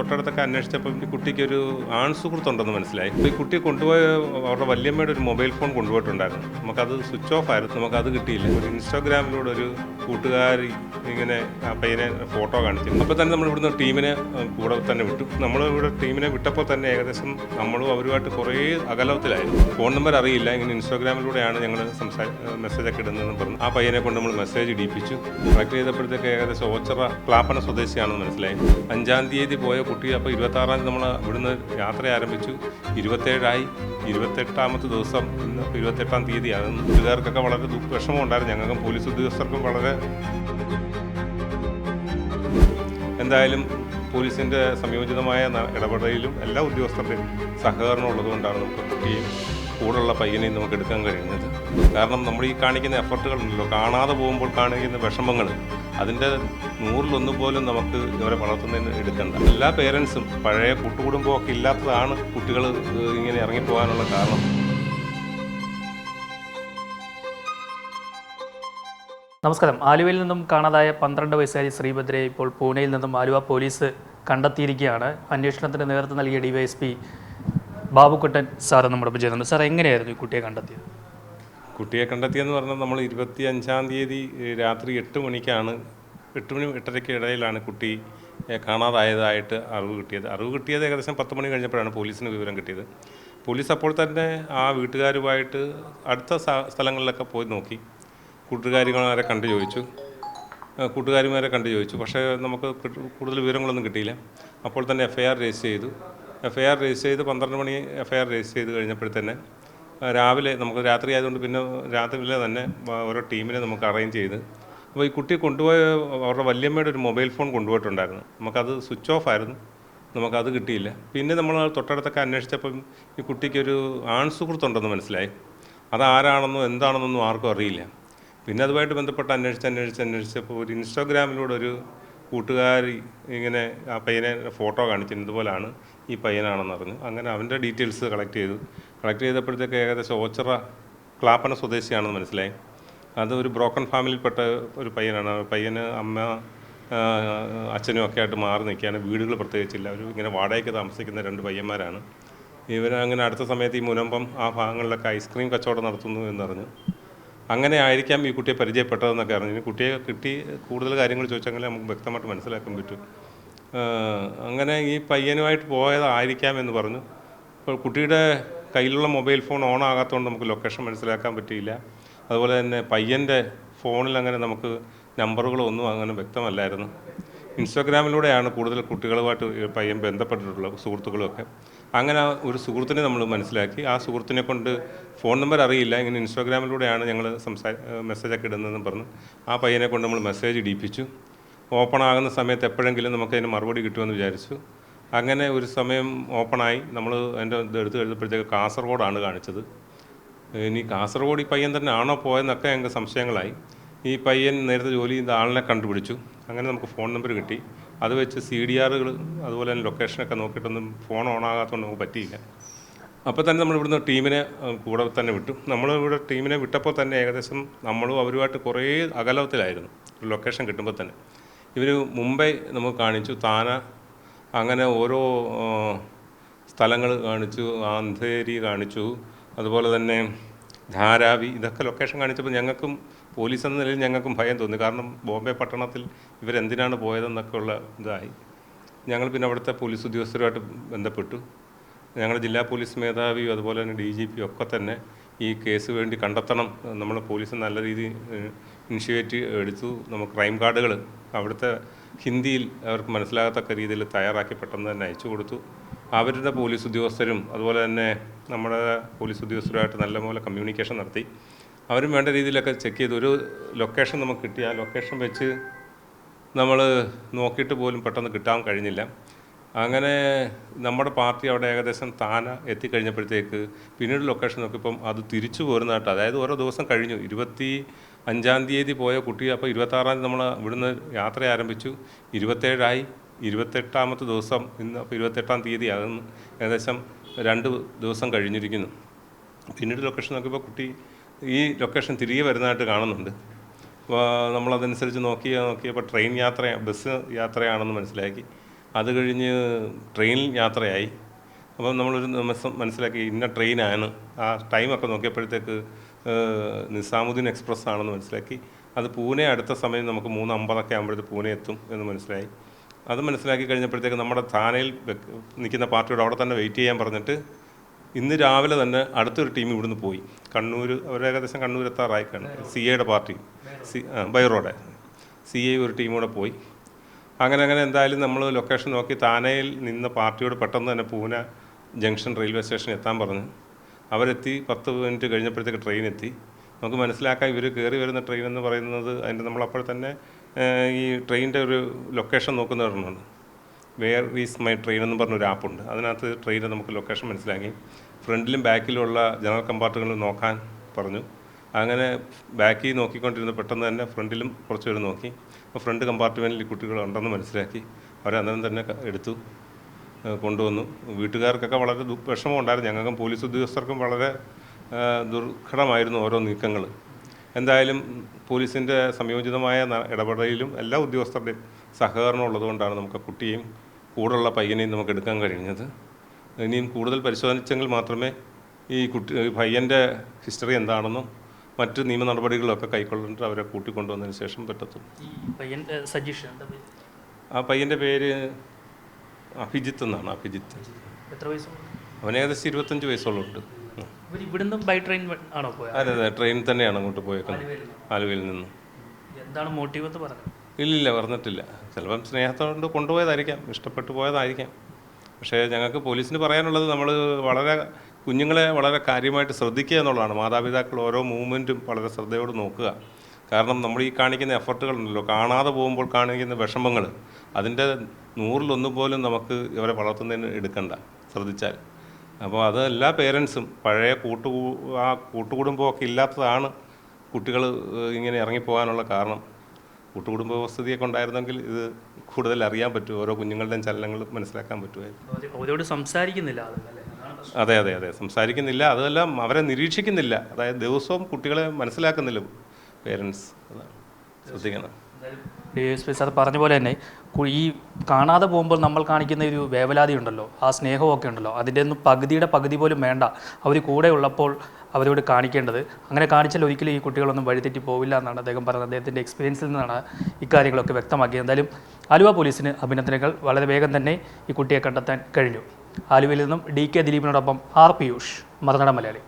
തൊട്ടടുത്തൊക്കെ അന്വേഷിച്ചപ്പോൾ ഈ കുട്ടിക്കൊരു ആൺ സുഹൃത്തുണ്ടെന്ന് മനസ്സിലായി. അപ്പോൾ ഈ കുട്ടിയെ കൊണ്ടുപോയ അവരുടെ വല്യമ്മയുടെ ഒരു മൊബൈൽ ഫോൺ കൊണ്ടുപോയിട്ടുണ്ടായിരുന്നു. നമുക്കത് സ്വിച്ച് ഓഫ് ആയിരുന്നു, നമുക്കത് കിട്ടിയില്ല. ഒരു ഇൻസ്റ്റാഗ്രാമിലൂടെ ഒരു കൂട്ടുകാരി ഇങ്ങനെ ആ പയ്യനെ ഫോട്ടോ കാണിച്ചു. അപ്പോൾ തന്നെ നമ്മൾ ഇവിടുന്ന് ടീമിനെ കൂടെ തന്നെ വിട്ടു. നമ്മൾ ഇവിടെ ടീമിനെ വിട്ടപ്പോൾ തന്നെ ഏകദേശം നമ്മളും അവരുമായിട്ട് കുറേ അകലത്തിലായിരുന്നു. ഫോൺ നമ്പർ അറിയില്ല, ഇങ്ങനെ ഇൻസ്റ്റാഗ്രാമിലൂടെയാണ് ഞങ്ങൾ മെസ്സേജൊക്കെ ഇടുന്നതെന്ന് പറഞ്ഞു. ആ പയ്യനെ കൊണ്ട് നമ്മൾ മെസ്സേജ് ഇടിപ്പിച്ചു. കളക്ട് ചെയ്തപ്പോഴത്തേക്ക് ഏകദേശം ഓച്ചറ ക്ലാപ്പന സ്വദേശിയാണെന്ന് മനസ്സിലായി. 5-ാം തീയതി പോയ കുട്ടി അപ്പോൾ 26-ാം തീയതി നമ്മൾ ഇവിടുന്ന് യാത്ര ആരംഭിച്ചു. 27-ആയി, 28-ാമത്തെ ദിവസം ഇന്ന് 28-ാം തീയതിയാകുന്നു. വീട്ടുകാർക്കൊക്കെ വളരെ വിഷമം ഉണ്ടായിരുന്നു, ഞങ്ങൾക്കും പോലീസ് ഉദ്യോഗസ്ഥർക്കും വളരെ. എന്തായാലും പോലീസിൻ്റെ സംയോജിതമായ ഇടപെടലിലും എല്ലാ ഉദ്യോഗസ്ഥരുടെയും സഹകരണം ഉള്ളതുകൊണ്ടാണ് നമുക്ക് കുട്ടിയും കൂടുള്ള പയ്യനെയും നമുക്ക് എടുക്കാൻ കഴിയുന്നത്. കാരണം നമ്മൾ ഈ കാണിക്കുന്ന എഫർട്ടുകളുണ്ടല്ലോ, കാണാതെ പോകുമ്പോൾ കാണിക്കുന്ന വിഷമങ്ങൾ, അതിൻ്റെ 100-1 പോലും നമുക്ക് ഇവരെ വളർത്തുന്നതിന് എടുക്കണ്ട. എല്ലാ പേരൻസും പഴയ കൂട്ടുകുടുംബമൊക്കെ ഇല്ലാത്തതാണ് കുട്ടികൾ ഇങ്ങനെ ഇറങ്ങിപ്പോകാനുള്ള കാരണം. നമസ്കാരം. ആലുവയിൽ നിന്നും കാണാതായ 12 വയസ്സുകാരി ശ്രീഭദ്രയെ ഇപ്പോൾ പൂനെയിൽ നിന്നും ആലുവ പോലീസ് കണ്ടെത്തിയിരിക്കുകയാണ്. അന്വേഷണത്തിന് നേതൃത്വം നൽകിയ ഡിവൈഎസ്പി ബാബുക്കുട്ടൻ സാർ നമ്മുടെ ഒപ്പം ചെയ്യുന്നുണ്ട്. സാർ, എങ്ങനെയായിരുന്നു ഈ കുട്ടിയെ കണ്ടെത്തിയത്? കുട്ടിയെ കണ്ടെത്തിയെന്ന് പറഞ്ഞാൽ നമ്മൾ 25-ാം തീയതി രാത്രി 8 മണിക്കാണ്, 8 മണി 8:30 ഇടയിലാണ് കുട്ടി കാണാതായതായിട്ട് അറിവ് കിട്ടിയത് ഏകദേശം 10 മണി കഴിഞ്ഞപ്പോഴാണ് പോലീസിന് വിവരം കിട്ടിയത്. പോലീസ് അപ്പോൾ തന്നെ ആ വീട്ടുകാരുമായിട്ട് അടുത്ത സ്ഥലങ്ങളിലൊക്കെ പോയി നോക്കി. കൂട്ടുകാരിമാരെ കണ്ടു ചോദിച്ചു. പക്ഷേ നമുക്ക് കൂടുതൽ വിവരങ്ങളൊന്നും കിട്ടിയില്ല. അപ്പോൾ തന്നെ FIR രജിസ്റ്റർ ചെയ്ത് 12 മണി FIR രജിസ്റ്റർ ചെയ്ത് കഴിഞ്ഞപ്പോഴത്തന്നെ രാവിലെ നമുക്ക് രാത്രി ആയതുകൊണ്ട് പിന്നെ രാത്രിയിലെ തന്നെ ഓരോ ടീമിനെ നമുക്ക് അറേഞ്ച് ചെയ്ത്. അപ്പോൾ ഈ കുട്ടിയെ കൊണ്ടുപോയ അവരുടെ വല്യമ്മയുടെ ഒരു മൊബൈൽ ഫോൺ കൊണ്ടുപോയിട്ടുണ്ടായിരുന്നു. നമുക്കത് സ്വിച്ച് ഓഫ് ആയിരുന്നു, നമുക്കത് കിട്ടിയില്ല. പിന്നെ നമ്മൾ തൊട്ടടുത്തൊക്കെ അന്വേഷിച്ചപ്പം ഈ കുട്ടിക്കൊരു ആൺ സുഹൃത്തുണ്ടെന്ന് മനസ്സിലായി. അതാരാണെന്നോ എന്താണെന്നൊന്നും ആർക്കും അറിയില്ല. പിന്നെ അതുമായിട്ട് ബന്ധപ്പെട്ട് അന്വേഷിച്ചപ്പോൾ ഒരു ഇൻസ്റ്റാഗ്രാമിലൂടെ ഒരു കൂട്ടുകാരി ഇങ്ങനെ ആ പയ്യനെ ഫോട്ടോ കാണിച്ചിരുന്നു, ഇതുപോലാണ് ഈ പയ്യനാണെന്ന് അറിഞ്ഞു. അങ്ങനെ അവൻ്റെ ഡീറ്റെയിൽസ് കളക്ട് ചെയ്തപ്പോഴത്തേക്ക് ഏകദേശം ഓച്ചറ ക്ലാപ്പന സ്വദേശിയാണെന്ന് മനസ്സിലായി. അത് ഒരു ബ്രോക്കൺ ഫാമിലിയിൽപ്പെട്ട ഒരു പയ്യനാണ്. പയ്യന് അമ്മ അച്ഛനും ഒക്കെ ആയിട്ട് മാറി നിൽക്കുകയാണ്. വീടുകൾ പ്രത്യേകിച്ചില്ല. ഒരു ഇങ്ങനെ വാടകയ്ക്ക് താമസിക്കുന്ന 2 പയ്യന്മാരാണ്. ഇവരങ്ങനെ അടുത്ത സമയത്ത് ഈ മുനമ്പം ആ ഭാഗങ്ങളിലൊക്കെ ഐസ്ക്രീം കച്ചവടം നടത്തുന്നു എന്നറിഞ്ഞു. അങ്ങനെ ആയിരിക്കാം ഈ കുട്ടിയെ പരിചയപ്പെട്ടതെന്നൊക്കെ അറിഞ്ഞു. ഇനി കുട്ടിയെ കിട്ടി കൂടുതൽ കാര്യങ്ങൾ ചോദിച്ചെങ്കിൽ നമുക്ക് വ്യക്തമായിട്ട് മനസ്സിലാക്കാൻ പറ്റും. അങ്ങനെ ഈ പയ്യനുമായിട്ട് പോയതായിരിക്കാം എന്ന് പറഞ്ഞു. അപ്പോൾ കുട്ടിയുടെ കയ്യിലുള്ള മൊബൈൽ ഫോൺ ഓൺ ആകാത്തതുകൊണ്ട് നമുക്ക് ലൊക്കേഷൻ മനസ്സിലാക്കാൻ പറ്റിയില്ല. അതുപോലെ തന്നെ പയ്യൻ്റെ ഫോണിൽ അങ്ങനെ നമുക്ക് നമ്പറുകളൊന്നും അങ്ങനെ വ്യക്തമല്ലായിരുന്നു. ഇൻസ്റ്റാഗ്രാമിലൂടെയാണ് കൂടുതൽ കുട്ടികളുമായിട്ട് പയ്യൻ ബന്ധപ്പെട്ടിട്ടുള്ളത്, സുഹൃത്തുക്കളുമൊക്കെ. അങ്ങനെ ഒരു സുഹൃത്തിനെ നമ്മൾ മനസ്സിലാക്കി. ആ സുഹൃത്തിനെ കൊണ്ട് ഫോൺ നമ്പർ അറിയില്ല, ഇങ്ങനെ ഇൻസ്റ്റാഗ്രാമിലൂടെയാണ് ഞങ്ങൾ മെസ്സേജൊക്കെ ഇടുന്നതെന്ന് പറഞ്ഞു. ആ പയ്യനെ കൊണ്ട് നമ്മൾ മെസ്സേജ് ഇടിപ്പിച്ചു. ഓപ്പൺ ആകുന്ന സമയത്ത് എപ്പോഴെങ്കിലും നമുക്കതിന് മറുപടി കിട്ടുമെന്ന് വിചാരിച്ചു. അങ്ങനെ ഒരു സമയം ഓപ്പണായി. നമ്മൾ അതിൻ്റെ എടുത്ത് കഴിഞ്ഞപ്പോഴത്തേക്ക് കാസർഗോഡാണ് കാണിച്ചത്. ഇനി കാസർഗോഡ് ഈ പയ്യൻ തന്നെ ആണോ പോയെന്നൊക്കെ ഞങ്ങൾക്ക് സംശയങ്ങളായി. ഈ പയ്യൻ നേരത്തെ ജോലി ചെയ്ത ആളിനെ കണ്ടുപിടിച്ചു. അങ്ങനെ നമുക്ക് ഫോൺ നമ്പർ കിട്ടി. അത് വെച്ച് CDRകൾ അതുപോലെ തന്നെ ലൊക്കേഷനൊക്കെ നോക്കിയിട്ടൊന്നും ഫോൺ ഓൺ ആകാത്തതുകൊണ്ട് നമുക്ക് പറ്റിയില്ല. അപ്പോൾ തന്നെ നമ്മൾ ഇവിടുന്ന് ടീമിനെ കൂടെ തന്നെ വിട്ടു. നമ്മളിവിടെ ടീമിനെ വിട്ടപ്പോൾ തന്നെ ഏകദേശം നമ്മളും അവരുമായിട്ട് കുറേ അകലത്തിലായിരുന്നു. ഒരു ലൊക്കേഷൻ കിട്ടുമ്പോൾ തന്നെ ഇവർ മുംബൈ നമുക്ക് കാണിച്ചു, താന, അങ്ങനെ ഓരോ സ്ഥലങ്ങൾ കാണിച്ചു, അന്ധേരി കാണിച്ചു, അതുപോലെ തന്നെ ധാരാവി, ഇതൊക്കെ ലൊക്കേഷൻ കാണിച്ചപ്പോൾ ഞങ്ങൾക്കും പോലീസ് എന്ന നിലയിൽ ഞങ്ങൾക്കും ഭയം തോന്നി. കാരണം ബോംബെ പട്ടണത്തിൽ ഇവരെന്തിനാണ് പോയതെന്നൊക്കെ ഉള്ള ഇതായി. ഞങ്ങൾ പിന്നെ അവിടുത്തെ പോലീസ് ഉദ്യോഗസ്ഥരുമായിട്ട് ബന്ധപ്പെട്ടു. ഞങ്ങളുടെ ജില്ലാ പോലീസ് മേധാവിയും അതുപോലെ തന്നെ DGP ഒക്കെ തന്നെ ഈ കേസ് വേണ്ടി കണ്ടെത്തണം, നമ്മൾ പോലീസ് നല്ല രീതിയിൽ ഇനിഷ്യേറ്റീവ് എടുത്തു. നമുക്ക് ക്രൈം കാർഡുകൾ അവിടുത്തെ ഹിന്ദിയിൽ അവർക്ക് മനസ്സിലാകത്തക്ക രീതിയിൽ തയ്യാറാക്കി പെട്ടെന്ന് തന്നെ അയച്ചു കൊടുത്തു. അവരുടെ പോലീസ് ഉദ്യോഗസ്ഥരും അതുപോലെ തന്നെ നമ്മുടെ പോലീസ് ഉദ്യോഗസ്ഥരുമായിട്ട് നല്ലപോലെ കമ്മ്യൂണിക്കേഷൻ നടത്തി. അവരും വേണ്ട രീതിയിലൊക്കെ ചെക്ക് ചെയ്തു. ഒരു ലൊക്കേഷൻ നമുക്ക് കിട്ടി. ആ ലൊക്കേഷൻ വെച്ച് നമ്മൾ നോക്കിയിട്ട് പോലും പെട്ടെന്ന് കിട്ടാൻ കഴിഞ്ഞില്ല. അങ്ങനെ നമ്മുടെ പാർട്ടി അവിടെ ഏകദേശം താന എത്തിക്കഴിഞ്ഞപ്പോഴത്തേക്ക് പിന്നീട് ലൊക്കേഷൻ നോക്കിയപ്പം അത് തിരിച്ചു പോരുന്നതായിട്ട്, അതായത് ഓരോ ദിവസം കഴിഞ്ഞു. 25-ാം തീയതി പോയ കുട്ടി അപ്പോൾ 26-ാം തീയതി നമ്മൾ ഇവിടുന്ന് യാത്ര ആരംഭിച്ചു. 27-ആയി, 28-ാമത്തെ ദിവസം ഇന്ന് അപ്പോൾ 28-ാം തീയതിയാകുന്നു. ഏകദേശം 2 ദിവസം കഴിഞ്ഞിരിക്കുന്നു. പിന്നീട് ലൊക്കേഷൻ നോക്കിയപ്പോൾ കുട്ടി ഈ ലൊക്കേഷൻ തിരികെ വരുന്നതായിട്ട് കാണുന്നുണ്ട്. നമ്മളതനുസരിച്ച് നോക്കിയപ്പോൾ ബസ് യാത്രയാണെന്ന് മനസ്സിലാക്കി. അത് കഴിഞ്ഞ് ട്രെയിനിൽ യാത്രയായി. അപ്പം നമ്മളൊരു മനസ്സിലാക്കി ഇന്ന ട്രെയിനാണ്. ആ ടൈമൊക്കെ നോക്കിയപ്പോഴത്തേക്ക് നിസാമുദ്ദീൻ എക്സ്പ്രസ് ആണെന്ന് മനസ്സിലാക്കി. അത് പൂനെ അടുത്ത സമയം നമുക്ക് 3:50 ആകുമ്പോഴത്തേക്ക് പൂനെ എത്തും എന്ന് മനസ്സിലായി. അത് മനസ്സിലാക്കി കഴിഞ്ഞപ്പോഴത്തേക്ക് നമ്മുടെ താനയിൽ നിൽക്കുന്ന പാർട്ടിയോട് അവിടെ തന്നെ വെയിറ്റ് ചെയ്യാൻ പറഞ്ഞിട്ട് ഇന്ന് രാവിലെ തന്നെ അടുത്തൊരു ടീം ഇവിടുന്ന് പോയി. കണ്ണൂർ, ഏകദേശം കണ്ണൂർ എത്താറായി കാണും. CAയുടെ പാർട്ടി, ബൈ റോഡ് CA ഒരു ടീമൂടെ പോയി. അങ്ങനെ എന്തായാലും നമ്മൾ ലൊക്കേഷൻ നോക്കി താനയിൽ നിന്ന പാർട്ടിയോട് പെട്ടെന്ന് തന്നെ പൂനെ ജംഗ്ഷൻ റെയിൽവേ സ്റ്റേഷനിൽ എത്താൻ പറഞ്ഞു. അവരെത്തി. 10 മിനിറ്റ് കഴിഞ്ഞപ്പോഴത്തേക്ക് ട്രെയിൻ എത്തി. നമുക്ക് മനസ്സിലാക്കാം ഇവർ കയറി വരുന്ന ട്രെയിൻ എന്ന് പറയുന്നത് അതിൻ്റെ നമ്മളപ്പോൾ തന്നെ ഈ ട്രെയിനിൻ്റെ ഒരു ലൊക്കേഷൻ നോക്കുന്ന പറഞ്ഞുണ്ട്. വെയർ ഈസ് മൈ ട്രെയിൻ എന്ന് പറഞ്ഞൊരു ആപ്പുണ്ട്. അതിനകത്ത് ട്രെയിനിൻ്റെ നമുക്ക് ലൊക്കേഷൻ മനസ്സിലാക്കി. ഫ്രണ്ടിലും ബാക്കിലുള്ള ജനറൽ കമ്പാർട്ടുകളിൽ നോക്കാൻ പറഞ്ഞു. അങ്ങനെ ബാക്കിൽ നോക്കിക്കൊണ്ടിരുന്ന പെട്ടെന്ന് തന്നെ ഫ്രണ്ടിലും കുറച്ച് പേര് നോക്കി. അപ്പോൾ ഫ്രണ്ട് കമ്പാർട്ട്മെൻറ്റിൽ കുട്ടികളുണ്ടെന്ന് മനസ്സിലാക്കി. അവരെ അന്നേരം തന്നെ എടുത്തു കൊണ്ടുവന്നു. വീട്ടുകാർക്കൊക്കെ വളരെ വിഷമമുണ്ടായിരുന്നു. ഞങ്ങൾക്കും പോലീസ് ഉദ്യോഗസ്ഥർക്കും വളരെ ദുർഘടമായിരുന്നു ഓരോ നീക്കങ്ങൾ. എന്തായാലും പോലീസിൻ്റെ സംയോജിതമായ ഇടപെടലിലും എല്ലാ ഉദ്യോഗസ്ഥരുടെയും സഹകരണം ഉള്ളതുകൊണ്ടാണ് നമുക്ക് കുട്ടിയെയും കൂടെയുള്ള പയ്യനെയും നമുക്ക് എടുക്കാൻ കഴിഞ്ഞത്. ഇനിയും കൂടുതൽ പരിശോധിച്ചെങ്കിൽ മാത്രമേ ഈ പയ്യൻ്റെ ഹിസ്റ്ററി എന്താണെന്നും മറ്റ് നിയമ നടപടികളൊക്കെ കൈക്കൊള്ളിട്ട് അവരെ കൂട്ടിക്കൊണ്ടുവന്നതിന് ശേഷം പറ്റത്തുള്ളൂ. ആ പയ്യൻ്റെ പേര് അഭിജിത്ത് എന്നാണ്. അഭിജിത്ത്. എത്ര വയസ്സുണ്ട്? അവന് ഏകദേശം 25 വയസ്സുള്ളുണ്ട്. ഇവിടുന്ന് ബൈ ട്രെയിൻ ആണോ പോയത്? അതെ, ട്രെയിൻ തന്നെയാണ് അങ്ങോട്ട് പോയേക്കുന്നത്, ആലുവയിൽ നിന്ന്. എന്താണ് മോട്ടീവ് എന്ന് പറഞ്ഞത്? ഇല്ലില്ല, പറഞ്ഞിട്ടില്ല. ചിലപ്പം സ്നേഹത്തോണ്ട് കൊണ്ടുപോയതായിരിക്കാം, ഇഷ്ടപ്പെട്ടു പോയതായിരിക്കാം. പക്ഷേ ഞങ്ങൾക്ക് പോലീസിന് പറയാനുള്ളത് നമ്മൾ വളരെ കുഞ്ഞുങ്ങളെ വളരെ കാര്യമായിട്ട് ശ്രദ്ധിക്കുക എന്നുള്ളതാണ്. മാതാപിതാക്കൾ ഓരോ മൂവ്മെൻറ്റും വളരെ ശ്രദ്ധയോട് നോക്കുക. കാരണം നമ്മൾ ഈ കാണിക്കുന്ന എഫർട്ടുകളുണ്ടല്ലോ, കാണാതെ പോകുമ്പോൾ കാണിക്കുന്ന വിഷമങ്ങൾ, അതിൻ്റെ 100-1 പോലും നമുക്ക് ഇവരെ വളർത്തുന്നതിന് എടുക്കണ്ട, ശ്രദ്ധിച്ചാൽ. അപ്പോൾ അത് എല്ലാ പേരൻസും പഴയ കൂട്ടുകുടുംബമൊക്കെ ഇല്ലാത്തതാണ് കുട്ടികൾ ഇങ്ങനെ ഇറങ്ങിപ്പോകാനുള്ള കാരണം. കൂട്ടുകുടുംബ വ്യവസ്ഥിതിയൊക്കെ ഉണ്ടായിരുന്നെങ്കിൽ ഇത് കൂടുതൽ അറിയാൻ പറ്റും, ഓരോ കുഞ്ഞുങ്ങളുടെയും ചലനങ്ങൾ മനസ്സിലാക്കാൻ പറ്റുമായിരുന്നു. അവരോട് സംസാരിക്കുന്നില്ല. അതെ, സംസാരിക്കുന്നില്ല. അതെല്ലാം അവരെ നിരീക്ഷിക്കുന്നില്ല. അതായത് ദിവസവും കുട്ടികളെ മനസ്സിലാക്കുന്നില്ല പേരൻസ്. അതാണ് ശ്രദ്ധിക്കണം. DSP സാർ പറഞ്ഞ പോലെ തന്നെ ഈ കാണാതെ പോകുമ്പോൾ നമ്മൾ കാണിക്കുന്ന ഒരു വേവലാതി ഉണ്ടല്ലോ, ആ സ്നേഹമൊക്കെ ഉണ്ടല്ലോ, അതിൻ്റെ ഒന്നും പകുതി പോലും വേണ്ട അവർ കൂടെ ഉള്ളപ്പോൾ അവരോട് കാണിക്കേണ്ടത്. അങ്ങനെ കാണിച്ചാൽ ഒരിക്കലും ഈ കുട്ടികളൊന്നും വഴിതെറ്റി പോവില്ല എന്നാണ് അദ്ദേഹം പറഞ്ഞത്. അദ്ദേഹത്തിൻ്റെ എക്സ്പീരിയൻസിൽ നിന്നാണ് ഇക്കാര്യങ്ങളൊക്കെ വ്യക്തമാക്കിയത്. എന്തായാലും ആലുവ പോലീസിന് അഭിനന്ദനങ്ങൾ. വളരെ വേഗം തന്നെ ഈ കുട്ടിയെ കണ്ടെത്താൻ കഴിഞ്ഞു. ആലുവയിൽ നിന്നും DK ദിലീപിനോടൊപ്പം R. പിയൂഷ്, മറുനാടൻ മലയാളി.